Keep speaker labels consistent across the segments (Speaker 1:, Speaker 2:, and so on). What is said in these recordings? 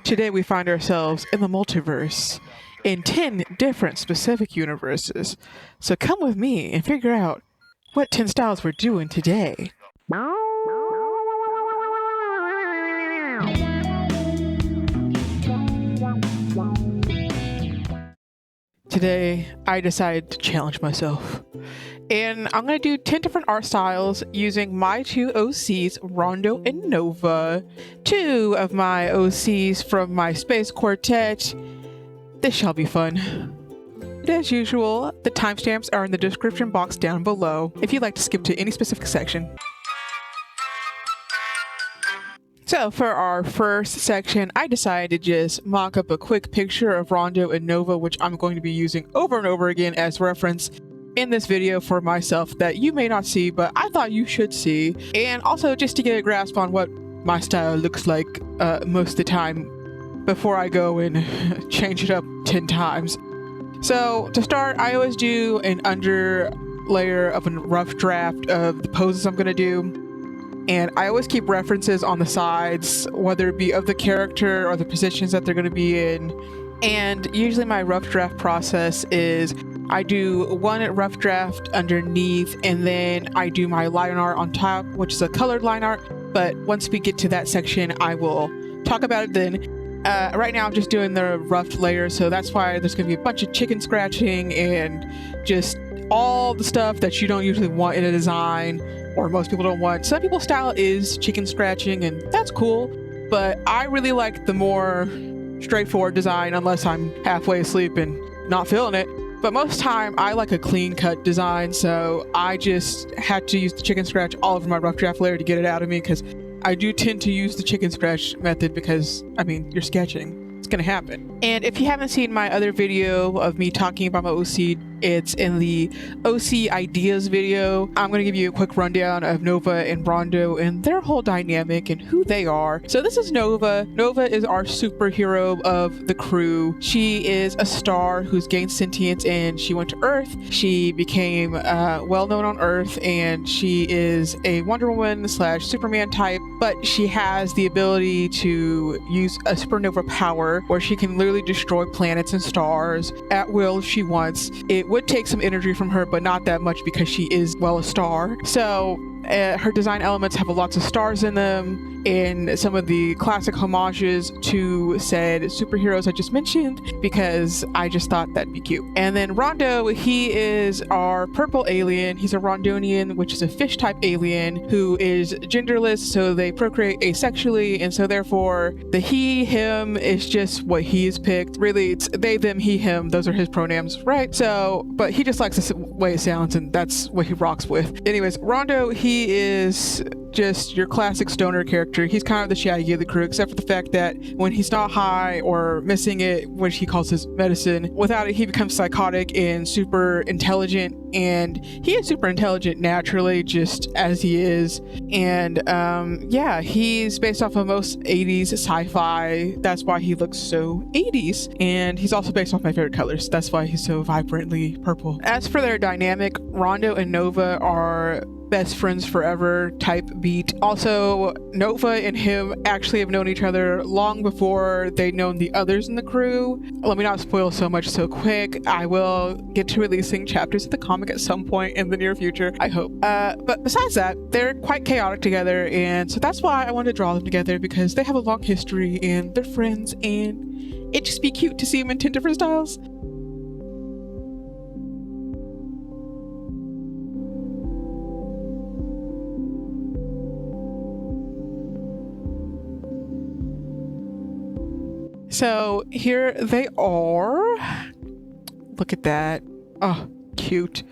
Speaker 1: Today we find ourselves in the multiverse, in 10 different specific universes. So come with me and figure out what 10 styles we're doing today. Today, I decided to challenge myself. And I'm going to do 10 different art styles using my two OCs, Rondo and Nova. Two of my OCs from my space quartet. This shall be fun. As usual, the timestamps are in the description box down below if you'd like to skip to any specific section. So for our first section, I decided to just mock up a quick picture of Rondo and Nova, which I'm going to be using over and over again as reference in this video for myself that you may not see, but I thought you should see. And also just to get a grasp on what my style looks like most of the time before I go and change it up 10 times. So to start, I always do an under layer of a rough draft of the poses I'm going to do. And I always keep references on the sides, whether it be of the character or the positions that they're going to be in. And usually my rough draft process is I do one rough draft underneath, and then I do my line art on top, which is a colored line art. But once we get to that section, I will talk about it then. Right now I'm just doing the rough layer, so that's why there's going to be a bunch of chicken scratching and just all the stuff that you don't usually want in a design, or most people don't want. Some people's style is chicken scratching, and that's cool, but I really like the more straightforward design unless I'm halfway asleep and not feeling it. But most time I like a clean cut design, so I just had to use the chicken scratch all over my rough draft layer to get it out of me, because I do tend to use the chicken scratch method because, I mean, you're sketching. It's gonna happen. And if you haven't seen my other video of me talking about my OC, it's in the OC ideas video. I'm gonna give you a quick rundown of Nova and Rondo and their whole dynamic and who they are. So this is Nova. Nova is our superhero of the crew. She is a star who's gained sentience, and she went to Earth. She became well known on Earth, and she is a Wonder Woman / Superman type, but she has the ability to use a supernova power where she can literally destroy planets and stars at will if she wants. It would take some energy from her, but not that much because she is, well, a star. So her design elements have lots of stars in them, and some of the classic homages to said superheroes I just mentioned, because I just thought that'd be cute. And then Rondo, he is our purple alien. He's a Rondonian, which is a fish type alien who is genderless, so they procreate asexually, and so therefore the he, him is just what he is picked. Really, it's they, them, he, him. Those are his pronouns, right? So, but he just likes the way it sounds, and that's what he rocks with. Anyways, Rondo, he is just your classic stoner character. He's kind of the Shaggy of the crew, except for the fact that when he's not high or missing it, which he calls his medicine, without it he becomes psychotic and super intelligent. And he is super intelligent naturally, just as he is. And yeah, he's based off of most 80s sci-fi. That's why he looks so 80s. And he's also based off my favorite colors. That's why he's so vibrantly purple. As for their dynamic, Rondo and Nova are best friends forever type beat. Also, Nova and him actually have known each other long before they'd known the others in the crew. Let me not spoil so much so quick. I will get to releasing chapters of the comic at some point in the near future, I hope. But besides that, they're quite chaotic together, and so that's why I wanted to draw them together, because they have a long history and they're friends, and it'd just be cute to see them in 10 different styles. So here they are. Look at that. Oh, cute.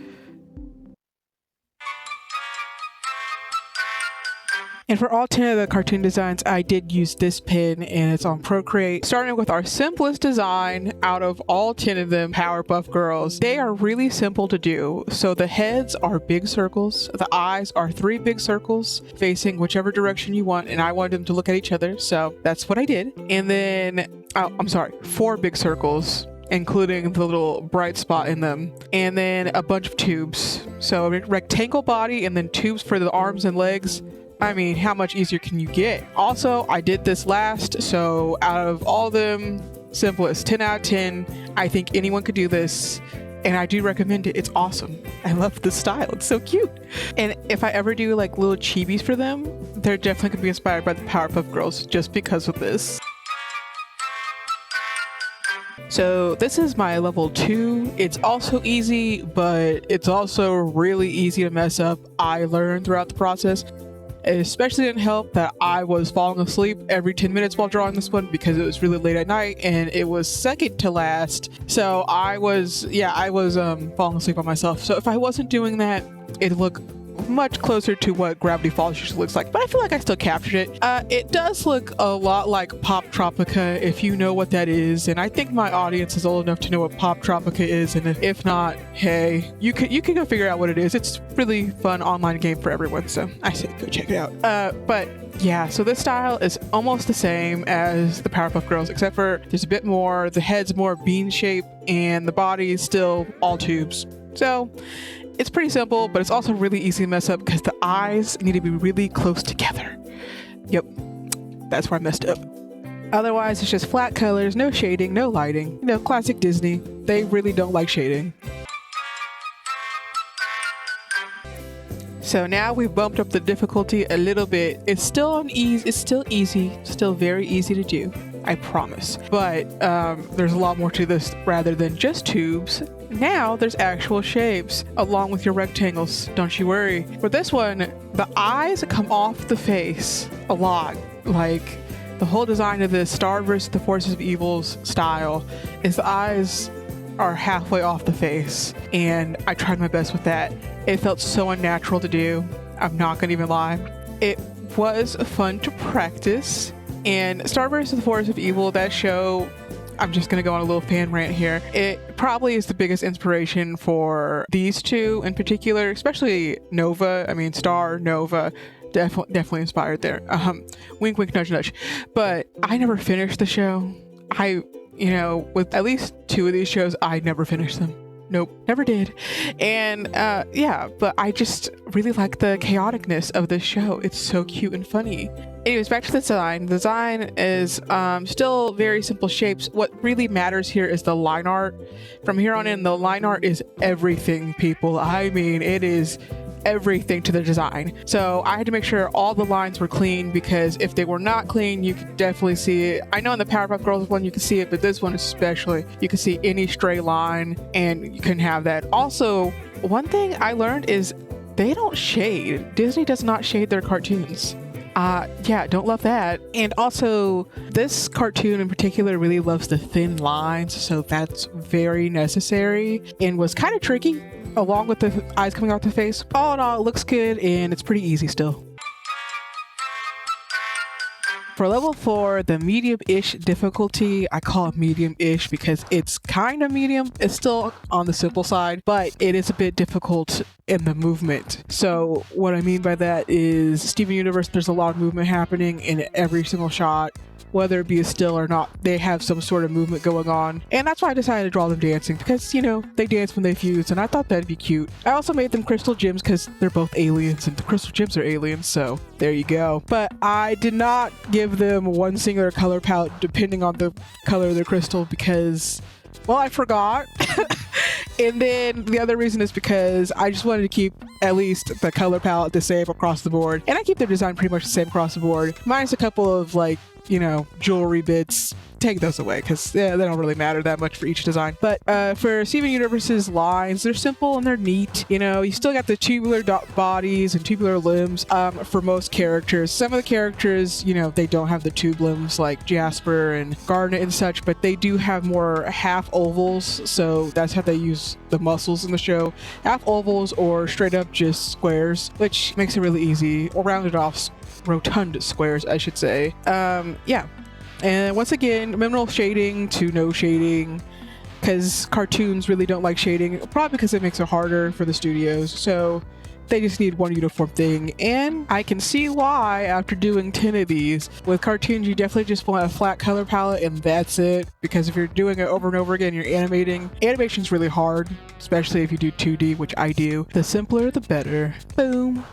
Speaker 1: And for all 10 of the cartoon designs, I did use this pen, and it's on Procreate. Starting with our simplest design out of all 10 of them, Powerpuff Girls. They are really simple to do. So the heads are big circles. The eyes are 3 big circles facing whichever direction you want, and I wanted them to look at each other, so that's what I did. And then, oh, I'm sorry, 4 big circles, including the little bright spot in them, and then a bunch of tubes. So a rectangle body and then tubes for the arms and legs. I mean, how much easier can you get? Also, I did this last, so out of all of them, simplest, 10 out of 10. I think anyone could do this, and I do recommend it. It's awesome. I love the style. It's so cute. And if I ever do like little chibis for them, they're definitely gonna be inspired by the Powerpuff Girls just because of this. So this is my level 2. It's also easy, but it's also really easy to mess up. I learned throughout the process. It especially didn't help that I was falling asleep every 10 minutes while drawing this one because it was really late at night and it was second to last. So I was falling asleep on myself. So if I wasn't doing that, it'd look much closer to what Gravity Falls usually looks like, but I feel like I still captured it. It does look a lot like Pop Tropica, if you know what that is, and I think my audience is old enough to know what Pop Tropica is, and if not, hey, you can go figure out what it is. It's a really fun online game for everyone, so I say go check it out. But yeah, so this style is almost the same as the Powerpuff Girls, except for there's a bit more, the head's more bean shape, and the body is still all tubes. So it's pretty simple, but it's also really easy to mess up because the eyes need to be really close together. Yep, that's where I messed up. Otherwise, it's just flat colors, no shading, no lighting. You know, classic Disney. They really don't like shading. So now we've bumped up the difficulty a little bit. It's still easy, still very easy to do, I promise. But there's a lot more to this rather than just tubes. Now there's actual shapes along with your rectangles, don't you worry. For this one, the eyes come off the face a lot. Like the whole design of this Star vs. the Forces of Evil's style is the eyes are halfway off the face, and I tried my best with that. It felt so unnatural to do. I'm not gonna even lie. It was fun to practice, and Star vs. the Forces of Evil, that show, I'm just gonna go on a little fan rant here. It probably is the biggest inspiration for these two in particular, especially Nova. I mean, Star, Nova, definitely inspired there. Wink, wink, nudge, nudge. But I never finished the show. With at least two of these shows, I never finished them. Nope, never did. And yeah, but I just really like the chaoticness of this show. It's so cute and funny. Anyways, back to the design. The design is still very simple shapes. What really matters here is the line art. From here on in, the line art is everything, people. I mean, it is everything to the design. So I had to make sure all the lines were clean, because if they were not clean, you could definitely see it. I know in the Powerpuff Girls one you can see it, but this one especially, you can see any stray line and you couldn't have that. Also, one thing I learned is they don't shade. Disney does not shade their cartoons. Yeah, don't love that. And also, this cartoon in particular really loves the thin lines, so that's very necessary and was kind of tricky, along with the eyes coming out the face. All in all, it looks good and it's pretty easy still. For level 4, the medium-ish difficulty, I call it medium-ish because it's kind of medium. It's still on the simple side, but it is a bit difficult in the movement. So what I mean by that is Steven Universe, there's a lot of movement happening in every single shot. Whether it be a still or not, they have some sort of movement going on. And that's why I decided to draw them dancing, because, you know, they dance when they fuse, and I thought that'd be cute. I also made them crystal gems because they're both aliens, and the crystal gems are aliens, so there you go. But I did not give them one singular color palette depending on the color of the crystal because, well, I forgot. And then the other reason is because I just wanted to keep at least the color palette the same across the board. And I keep their design pretty much the same across the board, minus a couple of, like, you know, jewelry bits. Take those away because they don't really matter that much for each design. But for Steven Universe's lines, they're simple and they're neat. You know, you still got the tubular bodies and tubular limbs for most characters. Some of the characters, you know, they don't have the tube limbs like Jasper and Garnet and such, but they do have more half ovals. So that's how they use the muscles in the show. Half ovals or straight up just squares, which makes it really easy. Or rounded off rotund squares, I should say. Yeah. And once again, minimal shading to no shading, because cartoons really don't like shading, probably because it makes it harder for the studios. So they just need one uniform thing. And I can see why after doing 10 of these. With cartoons, you definitely just want a flat color palette and that's it. Because if you're doing it over and over again, you're animating. Animation's really hard, especially if you do 2D, which I do. The simpler, the better. Boom.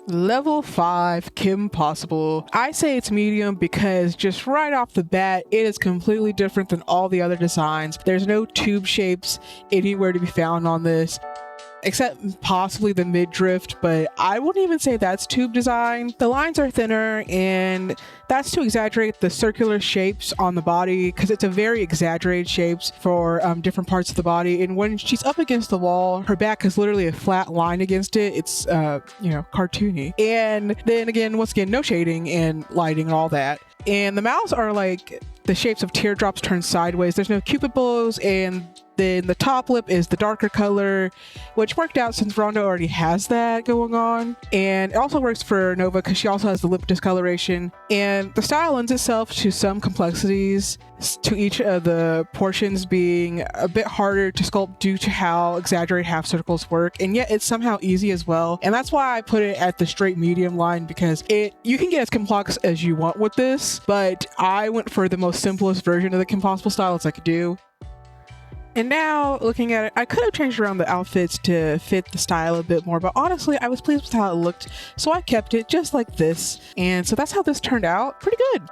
Speaker 1: Level 5 Kim Possible. I say it's medium because just right off the bat, it is completely different than all the other designs. There's no tube shapes anywhere to be found on this, except possibly the mid-drift, but I wouldn't even say that's tube design. The lines are thinner, and that's to exaggerate the circular shapes on the body, because it's a very exaggerated shapes for different parts of the body. And when she's up against the wall, her back is literally a flat line against it. It's you know, cartoony. And then again, once again, no shading and lighting and all that. And the mouths are like the shapes of teardrops turned sideways. There's no cupid bows, and then the top lip is the darker color, which worked out since Rondo already has that going on. And it also works for Nova because she also has the lip discoloration. And the style lends itself to some complexities, to each of the portions being a bit harder to sculpt due to how exaggerated half circles work. And yet it's somehow easy as well. And that's why I put it at the straight medium line, because you can get as complex as you want with this, but I went for the most simplest version of the Kim Possible style as I could do. And now, looking at it, I could have changed around the outfits to fit the style a bit more, but honestly, I was pleased with how it looked, so I kept it just like this. And so that's how this turned out. Pretty good.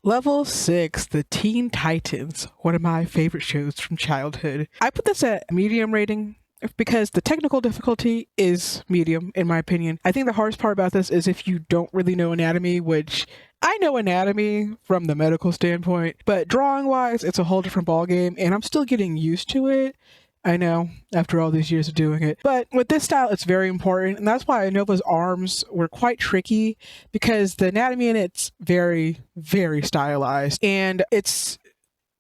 Speaker 1: Level 6, the Teen Titans, one of my favorite shows from childhood. I put this at medium rating because the technical difficulty is medium, in my opinion. I think the hardest part about this is if you don't really know anatomy, which I know anatomy from the medical standpoint, but drawing wise, it's a whole different ballgame, and I'm still getting used to it. I know, after all these years of doing it. But with this style, it's very important, and that's why Nova's arms were quite tricky, because the anatomy in it's very, very stylized, and it's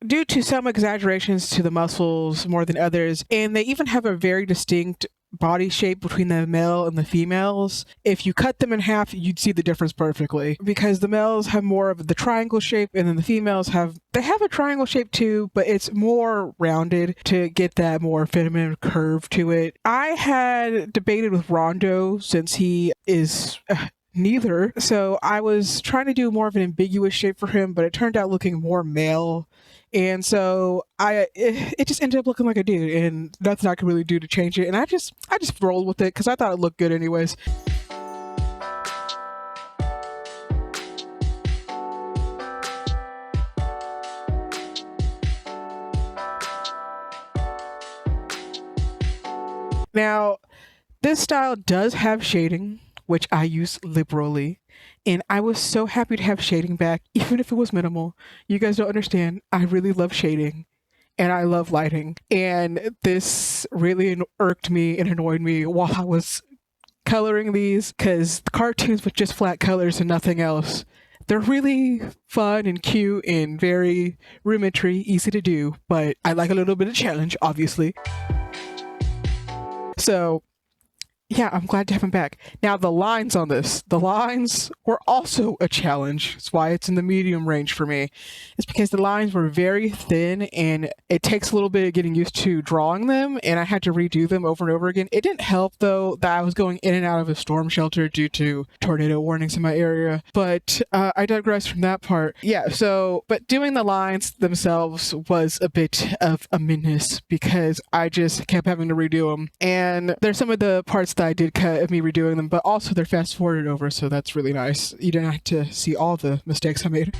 Speaker 1: due to some exaggerations to the muscles more than others, and they even have a very distinct body shape between the male and the females. If you cut them in half, you'd see the difference perfectly, because the males have more of the triangle shape, and then the females have a triangle shape too, but it's more rounded to get that more feminine curve to it. I had debated with Rondo, since he is neither, so I was trying to do more of an ambiguous shape for him, but it turned out looking more male. And so it just ended up looking like a dude, and nothing I could really do to change it. And I just rolled with it because I thought it looked good anyways. Now, this style does have shading, which I use liberally. And I was so happy to have shading back, even if it was minimal. You guys don't understand. I really love shading, and I love lighting. And this really irked me and annoyed me while I was coloring these, because the cartoons with just flat colors and nothing else, they're really fun and cute and very rudimentary, easy to do, but I like a little bit of challenge, obviously. So yeah, I'm glad to have him back. Now, the lines on this, the lines were also a challenge. That's why it's in the medium range for me. It's because the lines were very thin, and it takes a little bit of getting used to drawing them, and I had to redo them over and over again. It didn't help, though, that I was going in and out of a storm shelter due to tornado warnings in my area, but I digress from that part. Yeah, so, but doing the lines themselves was a bit of a menace, because I just kept having to redo them, and there's some of the parts that I did cut of me redoing them, but also they're fast forwarded over, so that's really nice. You don't have to see all the mistakes I made.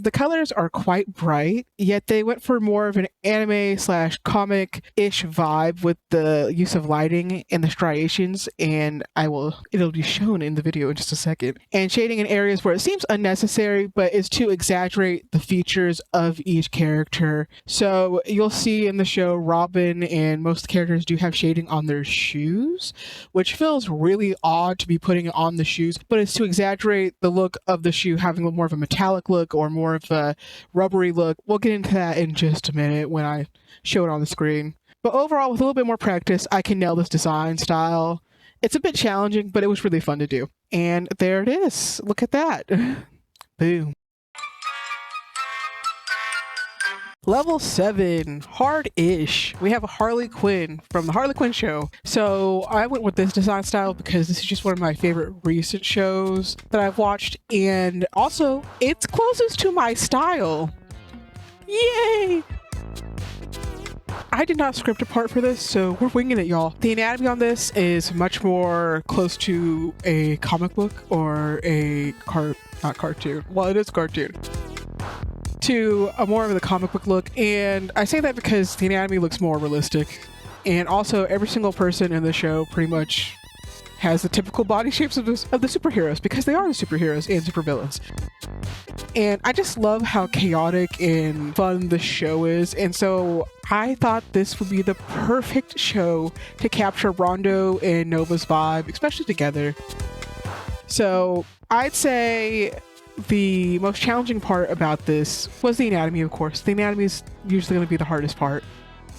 Speaker 1: The colors are quite bright, yet they went for more of an anime slash comic-ish vibe with the use of lighting and the striations, and it'll be shown in the video in just a second. And shading in areas where it seems unnecessary, but is to exaggerate the features of each character. So you'll see in the show, Robin and most characters do have shading on their shoes, which feels really odd to be putting it on the shoes, but it's to exaggerate the look of the shoe having more of a metallic look or more of a rubbery look. We'll get into that in just a minute when I show it on the screen. But overall, with a little bit more practice, I can nail this design style. It's a bit challenging, but it was really fun to do. And there it is. Look at that. Boom. Level 7, hard-ish. We have a Harley Quinn from the Harley Quinn show. So I went with this design style because this is just one of my favorite recent shows that I've watched, and also it's closest to my style. Yay! I did not script a part for this, so we're winging it, y'all. The anatomy on this is much more close to a comic book or a not cartoon. Well, it is cartoon. To a more of the comic book look, and I say that because the anatomy looks more realistic, and also every single person in the show pretty much has the typical body shapes of the superheroes, because they are the superheroes and supervillains. And I just love how chaotic and fun the show is, and so I thought this would be the perfect show to capture Rondo and Nova's vibe, especially together. So I'd say the most challenging part about this was the anatomy, of course. The anatomy is usually going to be the hardest part,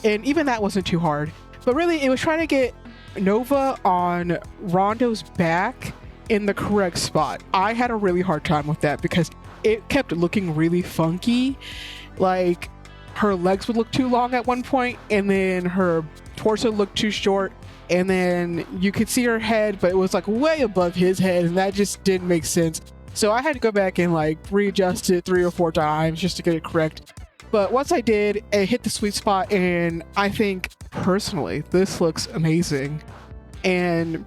Speaker 1: and even that wasn't too hard. But really, it was trying to get Nova on Rondo's back in the correct spot. I had a really hard time with that because it kept looking really funky. Like, her legs would look too long at one point, and then her torso looked too short, and then you could see her head, but it was like way above his head, and that just didn't make sense. So I had to go back and like readjust it 3 or 4 times just to get it correct. But once I did, it hit the sweet spot, and I think personally this looks amazing. And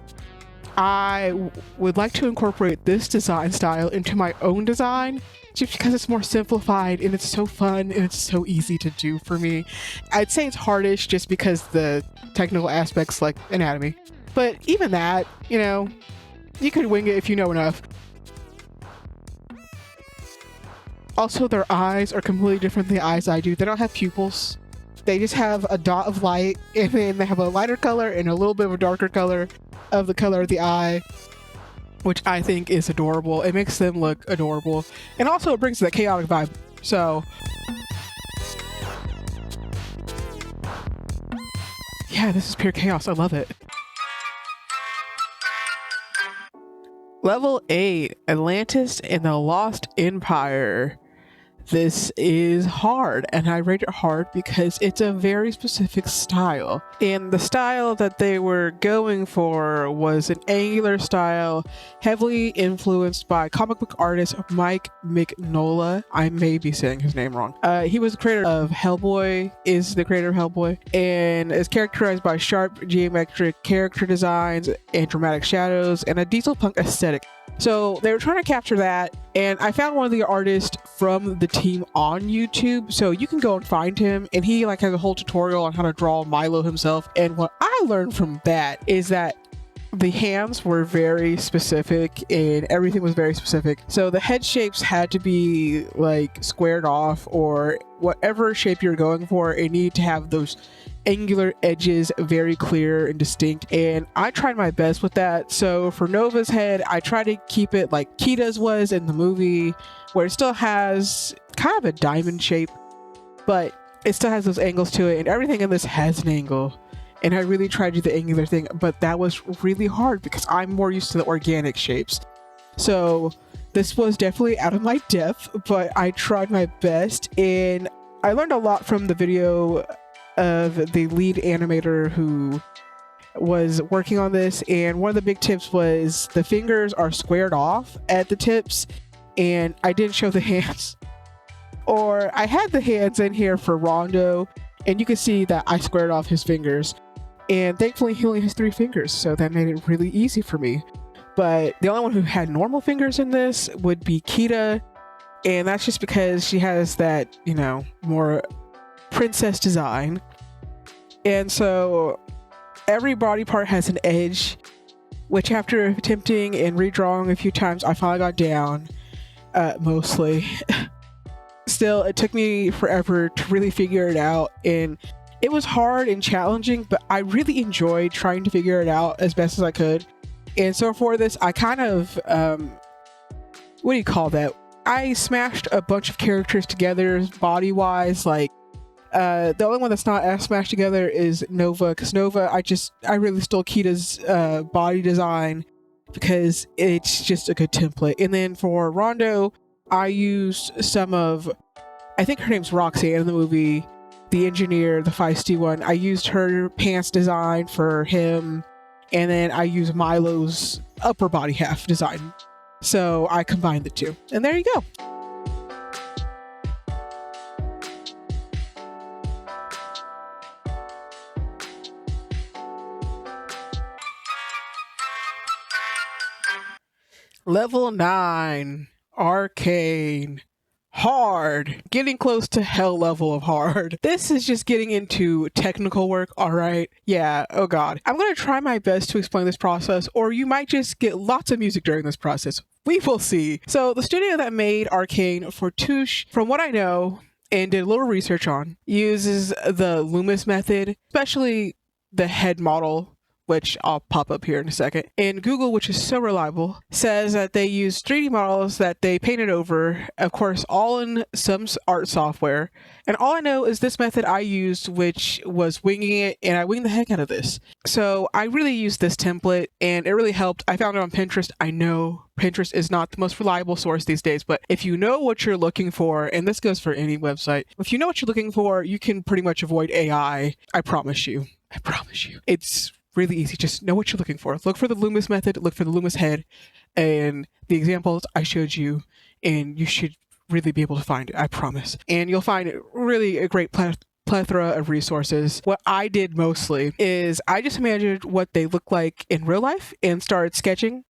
Speaker 1: I would like to incorporate this design style into my own design just because it's more simplified and it's so fun and it's so easy to do for me. I'd say it's hardish just because the technical aspects like anatomy. But even that, you know, you could wing it if you know enough. Also, their eyes are completely different than the eyes I do. They don't have pupils. They just have a dot of light, and then they have a lighter color and a little bit of a darker color of the color of the eye, which I think is adorable. It makes them look adorable. And also it brings that chaotic vibe. So yeah, this is pure chaos. I love it. Level 8, Atlantis and the Lost Empire. This is hard, and I rate it hard because it's a very specific style. And the style that they were going for was an angular style, heavily influenced by comic book artist Mike Mignola. I may be saying his name wrong. He was the creator of Hellboy, is the creator of Hellboy, and is characterized by sharp geometric character designs and dramatic shadows and a diesel punk aesthetic. So they were trying to capture that, and I found one of the artists from the team on YouTube, so you can go and find him, and he like has a whole tutorial on how to draw Milo himself. And what I learned from that is that the hands were very specific and everything was very specific. So the head shapes had to be like squared off, or whatever shape you're going for, it needed to have those angular edges very clear and distinct, and I tried my best with that. So for Nova's head, I tried to keep it like Kita's was in the movie, where it still has kind of a diamond shape, but it still has those angles to it, and everything in this has an angle. And I really tried to do the angular thing, but that was really hard because I'm more used to the organic shapes. So this was definitely out of my depth, but I tried my best, and I learned a lot from the video of the lead animator who was working on this. And one of the big tips was the fingers are squared off at the tips, and I didn't show the hands, or I had the hands in here for Rondo, and you can see that I squared off his fingers, and thankfully he only has 3 fingers, so that made it really easy for me. But the only one who had normal fingers in this would be Kita, and that's just because she has that, you know, more princess design. And so every body part has an edge, which after attempting and redrawing a few times, I finally got down, mostly. Still, it took me forever to really figure it out, and it was hard and challenging, but I really enjoyed trying to figure it out as best as I could. And so for this, I kind of, what do you call that? I smashed a bunch of characters together body-wise. Like, the only one that's not as smashed together is Nova, because Nova, I really stole Kita's body design because it's just a good template. And then for Rondo, I used some of I think her name's Roxanne in the movie, the engineer, the feisty one. I used her pants design for him, and then I used Milo's upper body half design. So I combined the two, and there you go. Level 9, Arcane. Hard. Getting close to hell level of hard. This is just getting into technical work, alright? Yeah, oh god. I'm gonna try my best to explain this process, or you might just get lots of music during this process. We will see. So the studio that made Arcane for Touche, from what I know, and did a little research on, uses the Loomis method, especially the head model, which I'll pop up here in a second. And Google, which is so reliable, says that they use 3D models that they painted over, of course, all in some art software. And all I know is this method I used, which was winging it, and I winged the heck out of this. So I really used this template, and it really helped. I found it on Pinterest. I know Pinterest is not the most reliable source these days, but if you know what you're looking for, and this goes for any website, if you know what you're looking for, you can pretty much avoid AI. I promise you. I promise you. It's really easy. Just know what you're looking for. Look for the Loomis method, look for the Loomis head, and the examples I showed you, and you should really be able to find it, I promise. And you'll find really a great plethora of resources. What I did mostly is I just imagined what they look like in real life and started sketching.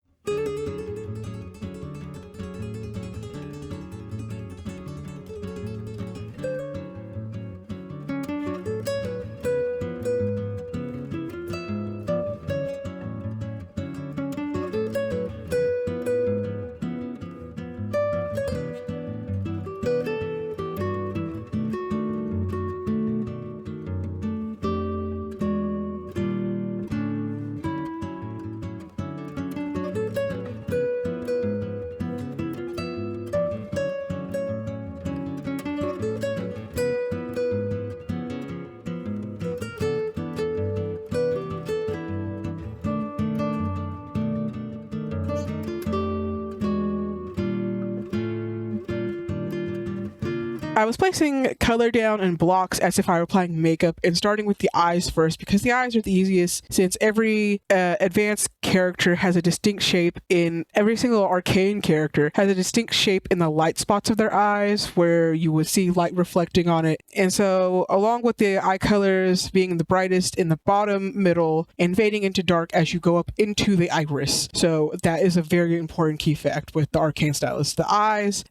Speaker 1: I was placing color down in blocks as if I were applying makeup and starting with the eyes first because the eyes are the easiest since every advanced character has a distinct shape in every single Arcane character has a distinct shape in the light spots of their eyes where you would see light reflecting on it. And so along with the eye colors being the brightest in the bottom, middle, and fading into dark as you go up into the iris. So that is a very important key fact with the Arcane stylus. The eyes,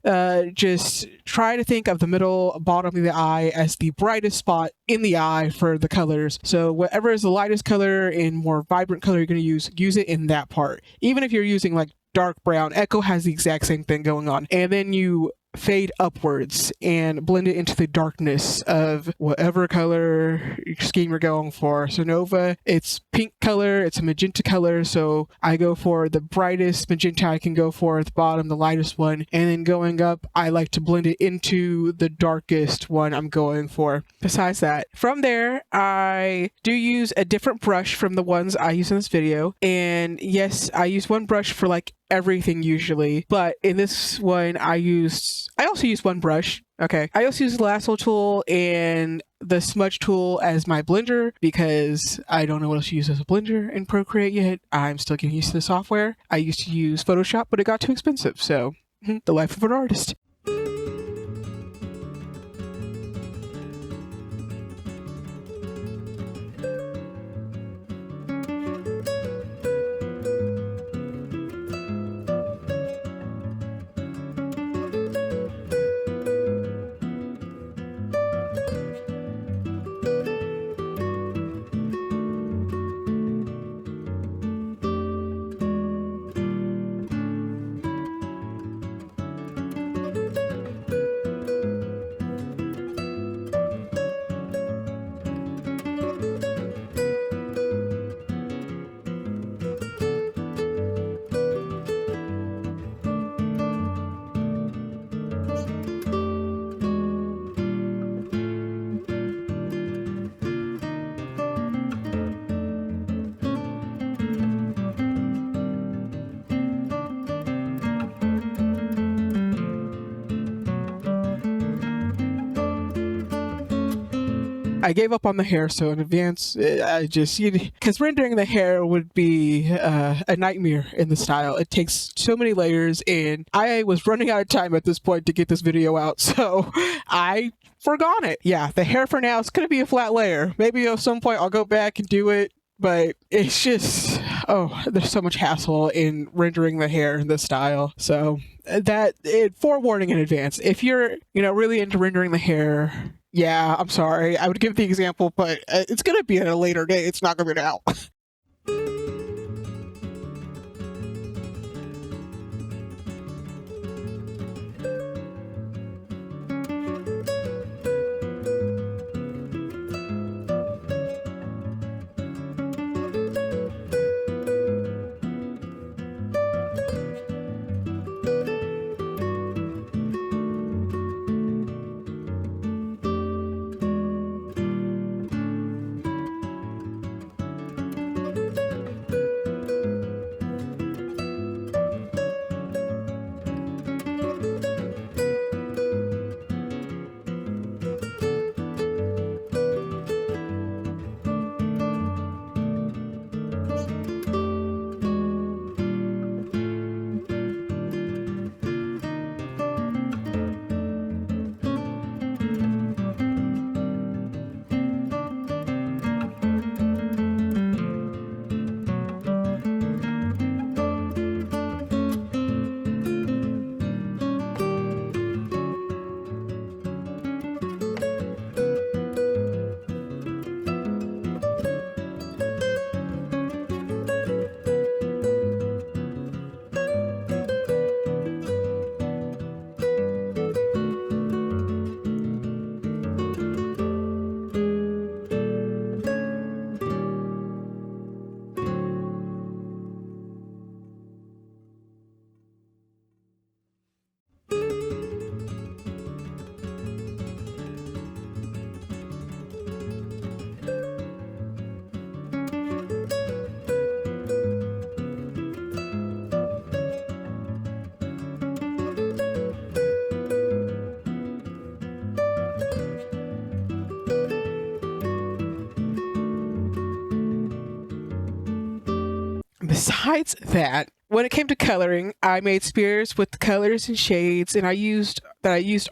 Speaker 1: just try to think of the middle bottom of the eye as the brightest spot in the eye for the colors. So whatever is the lightest color and more vibrant color you're going to use it in that part. Even if you're using like dark brown, Echo has the exact same thing going on. And then you fade upwards and blend it into the darkness of whatever color scheme you're going for. So Nova, it's pink color, it's a magenta color, so I go for the brightest magenta I can go for at the bottom, the lightest one, and then going up, I like to blend it into the darkest one I'm going for. Besides that, from there, I do use a different brush from the ones I use in this video, and yes, I use one brush for like everything usually, but in this one I also use one brush. Okay, I also use the lasso tool and the smudge tool as my blender because I don't know what else to use as a blender in Procreate yet. I'm still getting used to the software. I used to use Photoshop, but it got too expensive, so the life of an artist. I gave up on the hair, so in advance, I just, because rendering the hair would be a nightmare in the style. It takes so many layers, and I was running out of time at this point to get this video out, so I forgot it. Yeah, the hair for now is going to be a flat layer. Maybe at some point I'll go back and do it, but it's just, oh, there's so much hassle in rendering the hair in this style. So forewarning in advance. If you're, really into rendering the hair, yeah, I'm sorry. I would give the example, but it's going to be at a later date. It's not going to be now. Besides that, when it came to coloring, I made spears with the colors and shades I used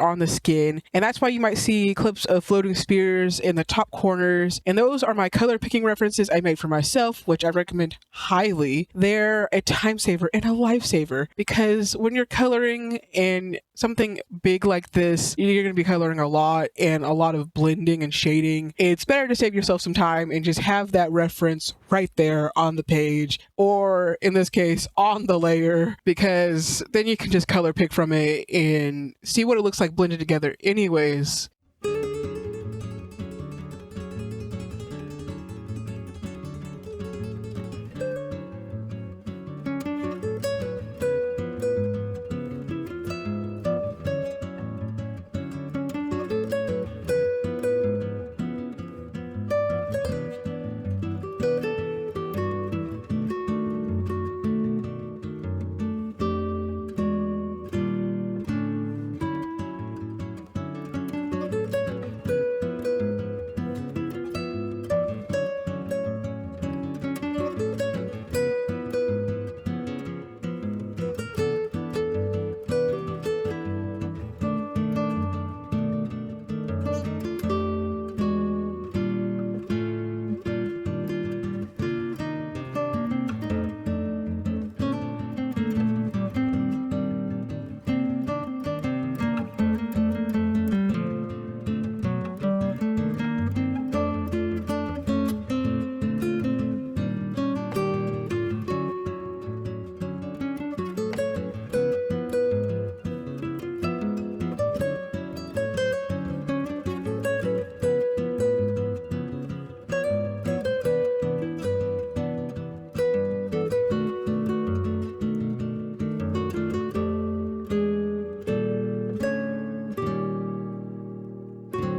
Speaker 1: on the skin, and that's why you might see clips of floating spears in the top corners, and those are my color picking references I made for myself, which I recommend highly. They're a time saver and a lifesaver, because when you're coloring in something big like this, you're going to be coloring a lot and a lot of blending and shading. It's better to save yourself some time and just have that reference right there on the page, or in this case on the layer, because then you can just color pick from it and see what it looks like blended together anyways.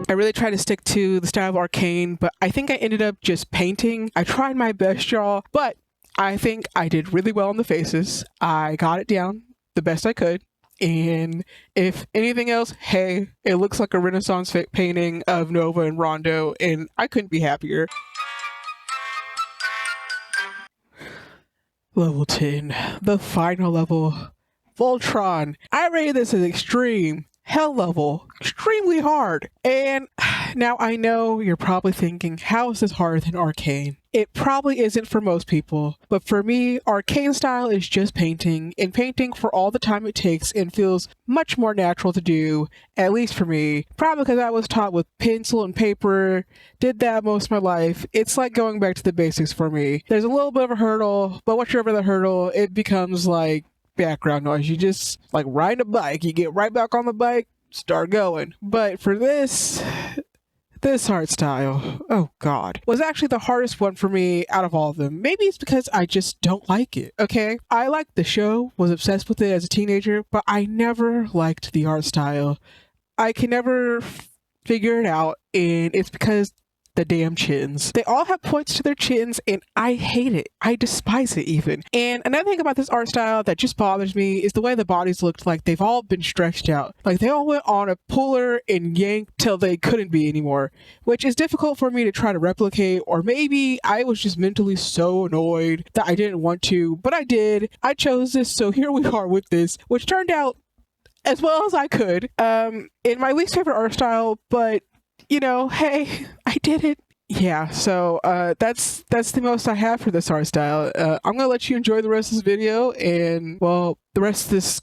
Speaker 1: I really tried to stick to the style of Arcane, but I think I ended up just painting. I tried my best, y'all, but I think I did really well on the faces. I got it down the best I could. And if anything else, hey, it looks like a Renaissance painting of Nova and Rondo, and I couldn't be happier. Level 10, the final level, Voltron. I rated this as extreme, hell level, extremely hard. And now I know you're probably thinking, how is this harder than Arcane? It probably isn't for most people, but for me, Arcane style is just painting, and painting for all the time it takes and feels much more natural to do, at least for me. Probably because I was taught with pencil and paper, did that most of my life. It's like going back to the basics for me. There's a little bit of a hurdle, but once you're over the hurdle, it becomes like background noise. You just like ride a bike, you get right back on the bike, start going. But for this art style, oh god, was actually the hardest one for me out of all of them. Maybe it's because I just don't like it, okay? I liked the show, was obsessed with it as a teenager, but I never liked the art style. I can never figure it out, and it's because the damn chins. They all have points to their chins, and I hate it. I despise it even. And another thing about this art style that just bothers me is the way the bodies looked like they've all been stretched out. Like they all went on a puller and yanked till they couldn't be anymore, which is difficult for me to try to replicate, or maybe I was just mentally so annoyed that I didn't want to, but I did. I chose this, so here we are with this, which turned out as well as I could. In my least favorite art style, but you know, hey, I did it. Yeah, so that's the most I have for this art style. I'm gonna let you enjoy the rest of this video and, well, the rest of this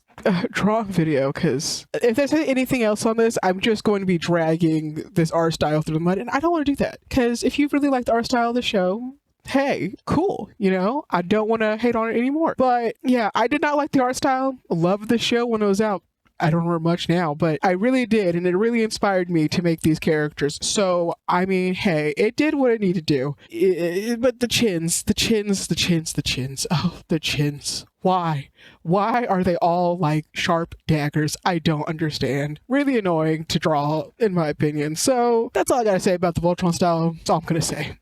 Speaker 1: drawing video, because if there's anything else on this, I'm just going to be dragging this art style through the mud, and I don't want to do that. Because if you really like the art style of the show, hey, cool, you know, I don't want to hate on it anymore. But yeah, I did not like the art style. Loved the show when it was out. I don't remember much now, but I really did, and it really inspired me to make these characters. So, I mean, hey, it did what it needed to do. But the chins. Oh, the chins. Why? Why are they all like sharp daggers? I don't understand. Really annoying to draw, in my opinion. So, that's all I gotta say about the Voltron style. That's all I'm gonna say.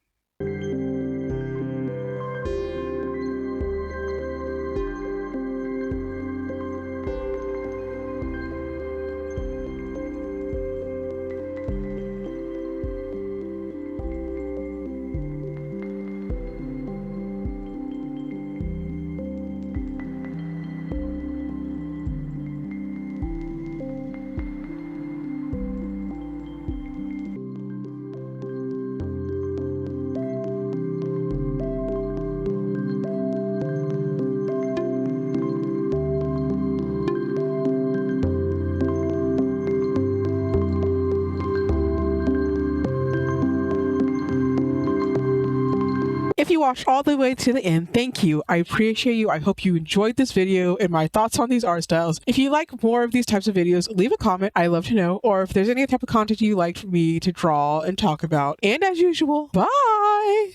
Speaker 1: If you watched all the way to the end, thank you. I appreciate you. I hope you enjoyed this video and my thoughts on these art styles. If you like more of these types of videos, leave a comment. I love to know. Or if there's any type of content you'd like for me to draw and talk about. And as usual, bye!